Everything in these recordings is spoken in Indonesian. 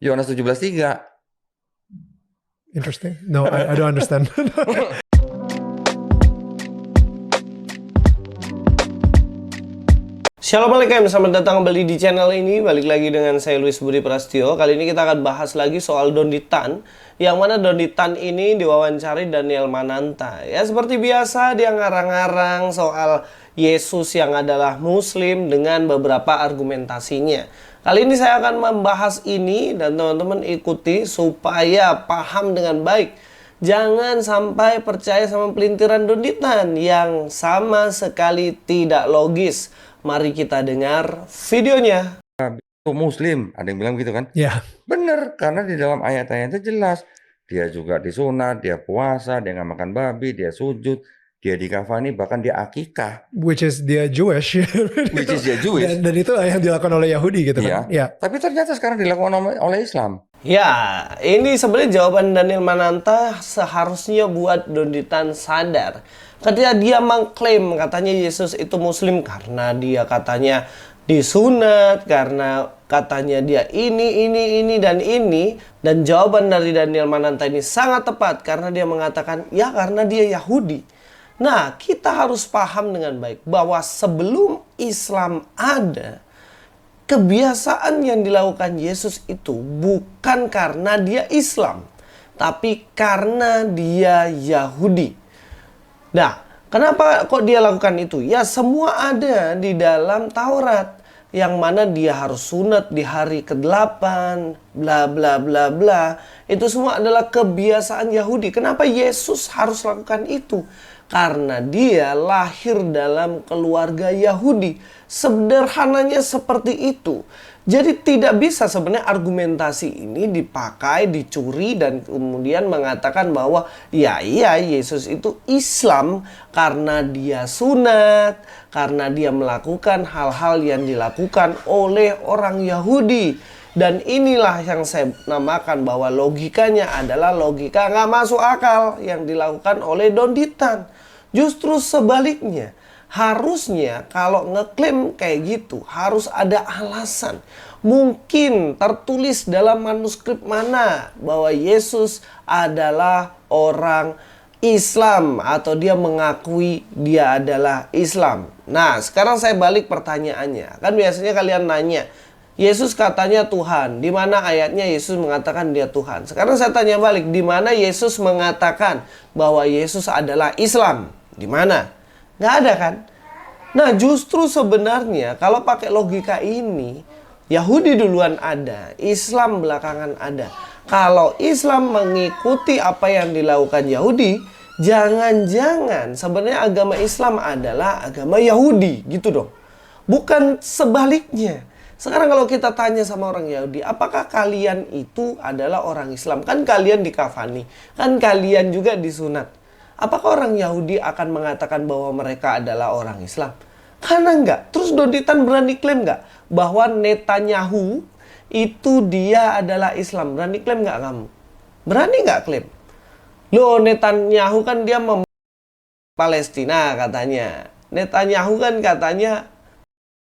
Yohanes 17:3. Interesting. No, I don't understand. Assalamualaikum, selamat datang kembali di channel ini. Balik lagi dengan saya Luis Budi Prastio. Kali ini kita akan bahas lagi soal Don Ditan, yang mana Don Ditan ini diwawancari Daniel Mananta. Ya seperti biasa dia ngarang-ngarang soal Yesus yang adalah Muslim dengan beberapa argumentasinya. Kali ini saya akan membahas ini dan teman-teman ikuti supaya paham dengan baik. Jangan sampai percaya sama pelintiran Don Ditan yang sama sekali tidak logis. Mari kita dengar videonya. Itu Muslim, ada yang bilang gitu kan? Yeah. Bener, karena di dalam ayat-ayat itu jelas. Dia juga disunat, dia puasa, dia nggak makan babi, dia sujud, dia dikafani, bahkan dia akikah. Which is dia Jewish. Which is dia Jewish. Dan itu yang dilakukan oleh Yahudi gitu Iya. kan. Ya. Tapi ternyata sekarang dilakukan oleh Islam. Ya, ini sebenarnya jawaban Daniel Mananta seharusnya buat Don Ditan sadar. Ketika dia mengklaim katanya Yesus itu Muslim karena dia katanya disunat, karena katanya dia ini, dan ini. Dan jawaban dari Daniel Mananta ini sangat tepat karena dia mengatakan, ya karena dia Yahudi. Nah, kita harus paham dengan baik bahwa sebelum Islam ada, kebiasaan yang dilakukan Yesus itu bukan karena dia Islam, tapi karena dia Yahudi. Nah, kenapa kok dia lakukan itu? Ya, semua ada di dalam Taurat. Yang mana dia harus sunat di hari ke-8, bla bla bla bla. Itu semua adalah kebiasaan Yahudi. Kenapa Yesus harus lakukan itu? Karena dia lahir dalam keluarga Yahudi. Sederhananya seperti itu. Jadi tidak bisa sebenarnya argumentasi ini dipakai, dicuri dan kemudian mengatakan bahwa iya Yesus itu Islam karena dia sunat, karena dia melakukan hal-hal yang dilakukan oleh orang Yahudi. Dan inilah yang saya namakan bahwa logikanya adalah logika nggak masuk akal yang dilakukan oleh Don Ditan. Justru sebaliknya. Harusnya kalau ngeklaim kayak gitu harus ada alasan. Mungkin tertulis dalam manuskrip mana bahwa Yesus adalah orang Islam atau dia mengakui dia adalah Islam. Nah, sekarang saya balik pertanyaannya. Kan biasanya kalian nanya, Yesus katanya Tuhan. Di mana ayatnya Yesus mengatakan dia Tuhan? Sekarang saya tanya balik, di mana Yesus mengatakan bahwa Yesus adalah Islam? Di mana? Nggak ada kan? Nah justru sebenarnya kalau pakai logika ini, Yahudi duluan ada, Islam belakangan ada. Kalau Islam mengikuti apa yang dilakukan Yahudi, jangan-jangan sebenarnya agama Islam adalah agama Yahudi gitu dong. Bukan sebaliknya. Sekarang kalau kita tanya sama orang Yahudi, apakah kalian itu adalah orang Islam? Kan kalian dikafani, kan kalian juga disunat. Apakah orang Yahudi akan mengatakan bahwa mereka adalah orang Islam? Karena enggak. Terus Don Ditan berani klaim enggak bahwa Netanyahu itu dia adalah Islam? Berani klaim enggak kamu? Berani enggak klaim? Loh, Netanyahu kan dia Palestina katanya. Netanyahu kan katanya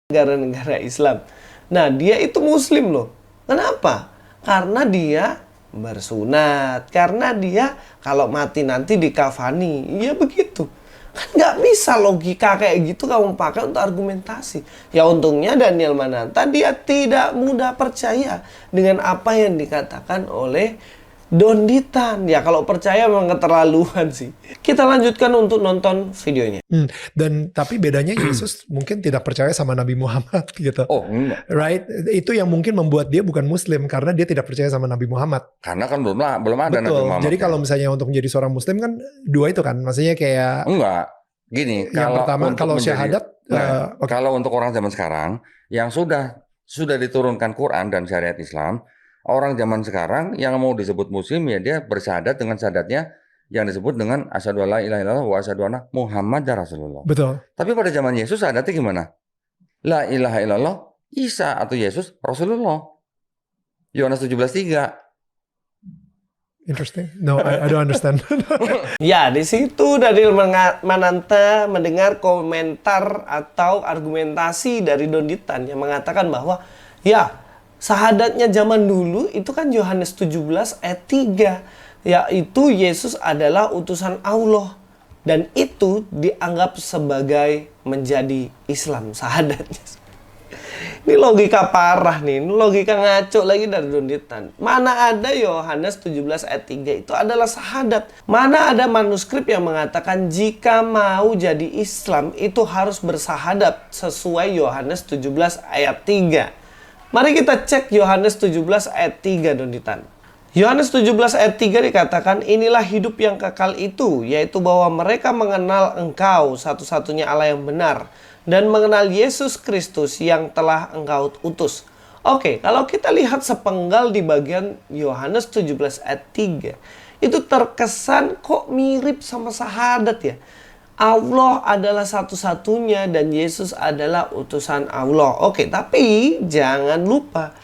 negara-negara Islam. Nah, dia itu Muslim loh. Kenapa? Karena dia bersunat, karena dia kalau mati nanti dikafani. Iya begitu. Kan nggak bisa logika kayak gitu kamu pakai untuk argumentasi. Ya untungnya Daniel Mananta dia tidak mudah percaya dengan apa yang dikatakan oleh Don Ditan. Ya kalau percaya memang keterlaluan sih. Kita lanjutkan untuk nonton videonya. Dan tapi bedanya Yesus mungkin tidak percaya sama Nabi Muhammad gitu. Oh enggak. Right? Itu yang mungkin membuat dia bukan Muslim karena dia tidak percaya sama Nabi Muhammad. Karena kan belum ada Nabi Betul. Muhammad. Jadi kan? kalau misalnya untuk menjadi seorang Muslim kan dua itu kan, maksudnya kayak enggak. Gini, yang pertama kalau syahadat, okay. Kalau untuk orang zaman sekarang yang sudah diturunkan Quran dan syariat Islam, orang zaman sekarang yang mau disebut Muslim ya dia bersyahadat dengan syahadatnya yang disebut dengan asyhadu alla ilaha illallah wa asyhadu anna Muhammadar Rasulullah. Betul. Tapi pada zaman Yesus syahadatnya gimana? La ilaha illallah Isa atau Yesus Rasulullah. Yohanes 17:3. Interesting. No, I don't understand. Ya, di situ Daniel Mananta mendengar komentar atau argumentasi dari Don Ditan yang mengatakan bahwa ya Sahadatnya zaman dulu itu kan Yohanes 17 ayat 3, yaitu Yesus adalah utusan Allah. Dan itu dianggap sebagai menjadi Islam, sahadatnya. Ini logika parah nih, ini logika ngaco lagi dari Donditan. Mana ada Yohanes 17 ayat 3 itu adalah sahadat. Mana ada manuskrip yang mengatakan jika mau jadi Islam itu harus bersahadat sesuai Yohanes 17 ayat 3. Mari kita cek Yohanes 17 ayat 3 Donditan. Yohanes 17 ayat 3 dikatakan, inilah hidup yang kekal itu, yaitu bahwa mereka mengenal Engkau satu-satunya Allah yang benar, dan mengenal Yesus Kristus yang telah Engkau utus. Oke, kalau kita lihat sepenggal di bagian Yohanes 17 ayat 3, itu terkesan kok mirip sama sahadat ya. Allah adalah satu-satunya dan Yesus adalah utusan Allah. Oke, tapi jangan lupa,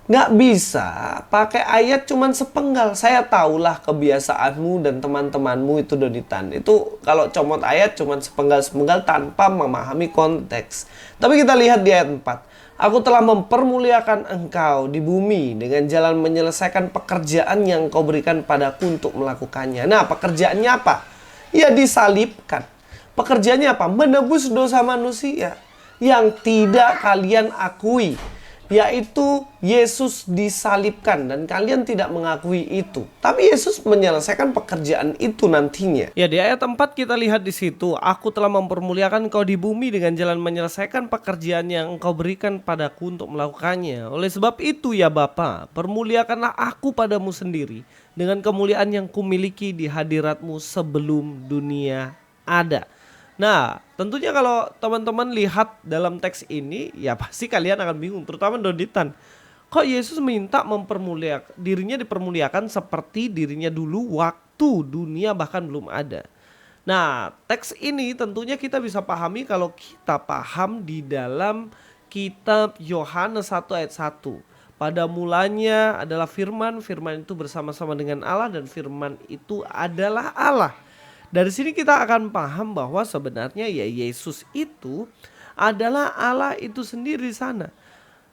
nggak bisa pakai ayat cuman sepenggal. Saya tahulah kebiasaanmu dan teman-temanmu itu Donditan. Itu kalau comot ayat cuman sepenggal-sepenggal tanpa memahami konteks. Tapi kita lihat di ayat 4. Aku telah mempermuliakan engkau di bumi dengan jalan menyelesaikan pekerjaan yang kau berikan padaku untuk melakukannya. Nah, pekerjaannya apa? Ya disalibkan. Pekerjaannya apa? Menebus dosa manusia yang tidak kalian akui, yaitu Yesus disalibkan dan kalian tidak mengakui itu. Tapi Yesus menyelesaikan pekerjaan itu nantinya. Ya, di ayat 4 kita lihat di situ, aku telah mempermuliakan engkau di bumi dengan jalan menyelesaikan pekerjaan yang engkau berikan padaku untuk melakukannya. Oleh sebab itu ya Bapa, permuliakanlah aku padamu sendiri dengan kemuliaan yang kumiliki di hadiratmu sebelum dunia ada. Nah, tentunya kalau teman-teman lihat dalam teks ini, ya pasti kalian akan bingung, terutama Donditan. Kok Yesus minta dirinya dipermuliakan seperti dirinya dulu waktu dunia bahkan belum ada. Nah, teks ini tentunya kita bisa pahami kalau kita paham di dalam kitab Yohanes 1 ayat 1. Pada mulanya adalah firman, firman itu bersama-sama dengan Allah dan firman itu adalah Allah. Dari sini kita akan paham bahwa sebenarnya ya Yesus itu adalah Allah itu sendiri di sana.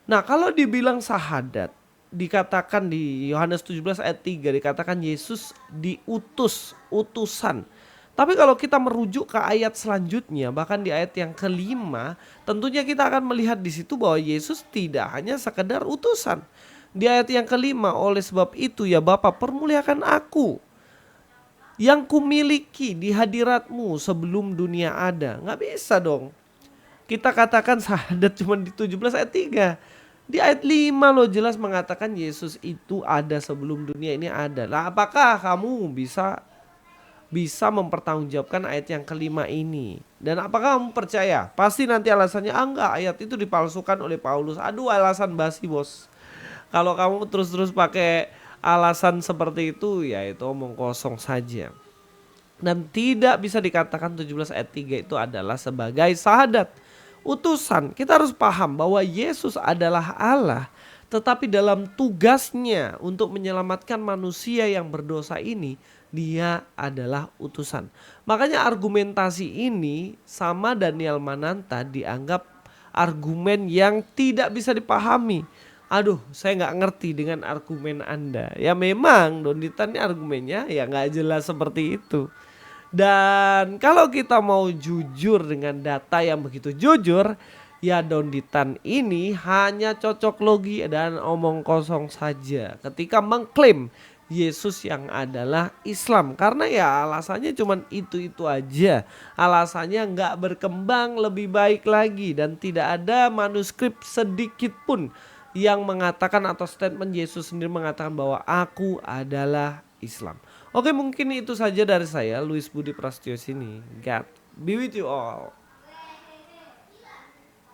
Nah, kalau dibilang sahadat, dikatakan di Yohanes 17 ayat 3 dikatakan Yesus diutus, utusan. Tapi kalau kita merujuk ke ayat selanjutnya, bahkan di ayat yang kelima, tentunya kita akan melihat di situ bahwa Yesus tidak hanya sekedar utusan. Di ayat yang kelima, oleh sebab itu ya Bapa, permuliakan aku yang kumiliki di hadiratmu sebelum dunia ada. Nggak bisa dong kita katakan sahadat cuma di 17 ayat 3. Di ayat 5 loh jelas mengatakan Yesus itu ada sebelum dunia ini ada. Lah apakah kamu bisa mempertanggungjawabkan ayat yang kelima ini? Dan apakah kamu percaya? Pasti nanti alasannya enggak, ayat itu dipalsukan oleh Paulus. Aduh, alasan basi bos. Kalau kamu terus-terus pakai alasan seperti itu, ya itu omong kosong saja. Dan tidak bisa dikatakan 17 ayat 3 itu adalah sebagai sahadat, utusan. Kita harus paham bahwa Yesus adalah Allah, tetapi dalam tugasnya untuk menyelamatkan manusia yang berdosa ini, dia adalah utusan. Makanya argumentasi ini sama Daniel Mananta dianggap argumen yang tidak bisa dipahami. Aduh, saya nggak ngerti dengan argumen Anda. Ya memang Donditan ini argumennya ya nggak jelas seperti itu. Dan kalau kita mau jujur dengan data yang begitu jujur, ya Donditan ini hanya cocok logi dan omong kosong saja ketika mengklaim Yesus yang adalah Islam. Karena ya alasannya cuma itu-itu aja. Alasannya nggak berkembang lebih baik lagi dan tidak ada manuskrip sedikit pun yang mengatakan atau statement Yesus sendiri mengatakan bahwa aku adalah Islam. Oke, mungkin itu saja dari saya, Luis Budi Prasetyo sini. God be with you all.